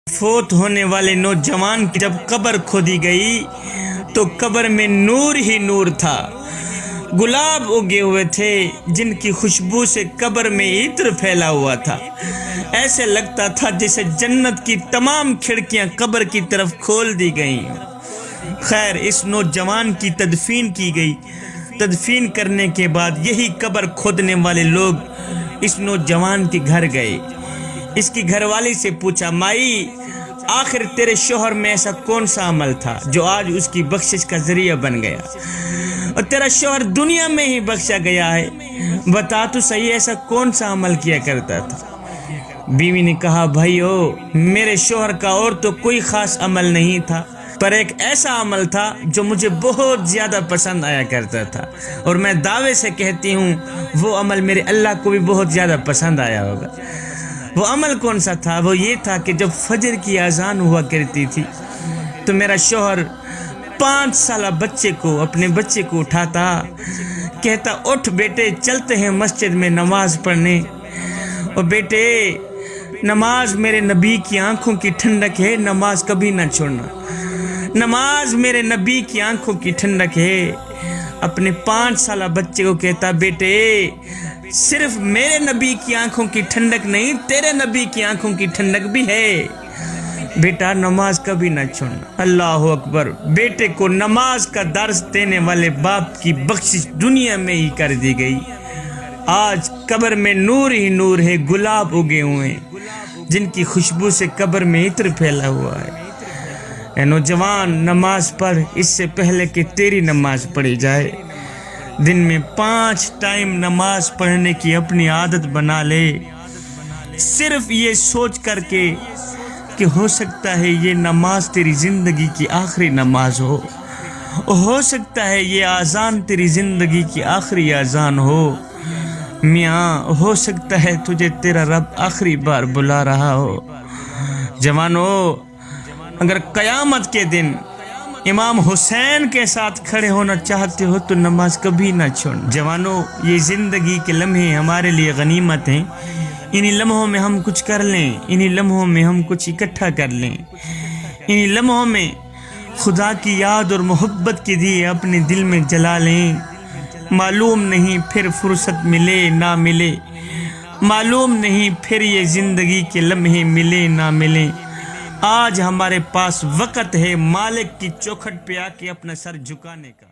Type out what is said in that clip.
فوت ہونے والے نوجوان کی جب قبر کھودی گئی تو قبر میں نور ہی نور تھا۔ گلاب اگے ہوئے تھے جن کی خوشبو سے قبر میں عطر پھیلا ہوا تھا۔ ایسے لگتا تھا جیسے جنت کی تمام کھڑکیاں قبر کی طرف کھول دی گئیں۔ خیر، اس نوجوان کی تدفین کی گئی۔ تدفین کرنے کے بعد یہی قبر کھودنے والے لوگ اس نوجوان کے گھر گئے۔ اس کی گھر والی سے پوچھا، مائی آخر تیرے شوہر میں ایسا کون سا عمل تھا جو آج اس کی بخشش کا ذریعہ بن گیا، اور تیرا شوہر دنیا میں ہی بخشا گیا ہے؟ بتا تو صحیح، ایسا کون سا عمل کیا کرتا تھا؟ بیوی نے کہا، بھائیو، میرے شوہر کا اور تو کوئی خاص عمل نہیں تھا، پر ایک ایسا عمل تھا جو مجھے بہت زیادہ پسند آیا کرتا تھا، اور میں دعوے سے کہتی ہوں وہ عمل میرے اللہ کو بھی بہت زیادہ پسند آیا ہوگا۔ وہ عمل کون سا تھا؟ وہ یہ تھا کہ جب فجر کی اذان ہوا کرتی تھی تو میرا شوہر 5 سالہ اپنے بچے کو اٹھاتا، کہتا، اٹھ بیٹے، چلتے ہیں مسجد میں نماز پڑھنے۔ اور بیٹے، نماز میرے نبی کی آنکھوں کی ٹھنڈک ہے، نماز کبھی نہ چھوڑنا۔ نماز میرے نبی کی آنکھوں کی ٹھنڈک ہے۔ اپنے 5 سالہ بچے کو کہتا، بیٹے، صرف میرے نبی کی آنکھوں کی ٹھنڈک نہیں، تیرے نبی کی آنکھوں کی ٹھنڈک بھی ہے، بیٹا نماز کبھی نہ چھوڑنا۔ اللہ اکبر! بیٹے کو نماز کا درس دینے والے باپ کی بخشش دنیا میں ہی کر دی گئی۔ آج قبر میں نور ہی نور ہے، گلاب اگے ہوئے ہیں جن کی خوشبو سے قبر میں عطر پھیلا ہوا ہے۔ اے نوجوان، نماز پڑھ اس سے پہلے کہ تیری نماز پڑھی جائے۔ دن میں 5 ٹائم نماز پڑھنے کی اپنی عادت بنا لے، صرف یہ سوچ کر کے کہ ہو سکتا ہے یہ نماز تیری زندگی کی آخری نماز ہو سکتا ہے یہ اذان تیری زندگی کی آخری اذان ہو، میاں ہو سکتا ہے تجھے تیرا رب آخری بار بلا رہا ہو۔ جوانو، اگر قیامت کے دن امام حسین کے ساتھ کھڑے ہونا چاہتے ہو تو نماز کبھی نہ چھوڑنا۔ جوانو، یہ زندگی کے لمحے ہمارے لیے غنیمت ہیں، انہی لمحوں میں ہم کچھ کر لیں، انہی لمحوں میں ہم کچھ اکٹھا کر لیں، انہی لمحوں میں خدا کی یاد اور محبت کی دیے اپنے دل میں جلا لیں۔ معلوم نہیں پھر فرصت ملے نہ ملے، معلوم نہیں پھر یہ زندگی کے لمحے ملے نہ ملے۔ آج ہمارے پاس وقت ہے مالک کی چوکھٹ پہ آ کے اپنا سر جھکانے کا۔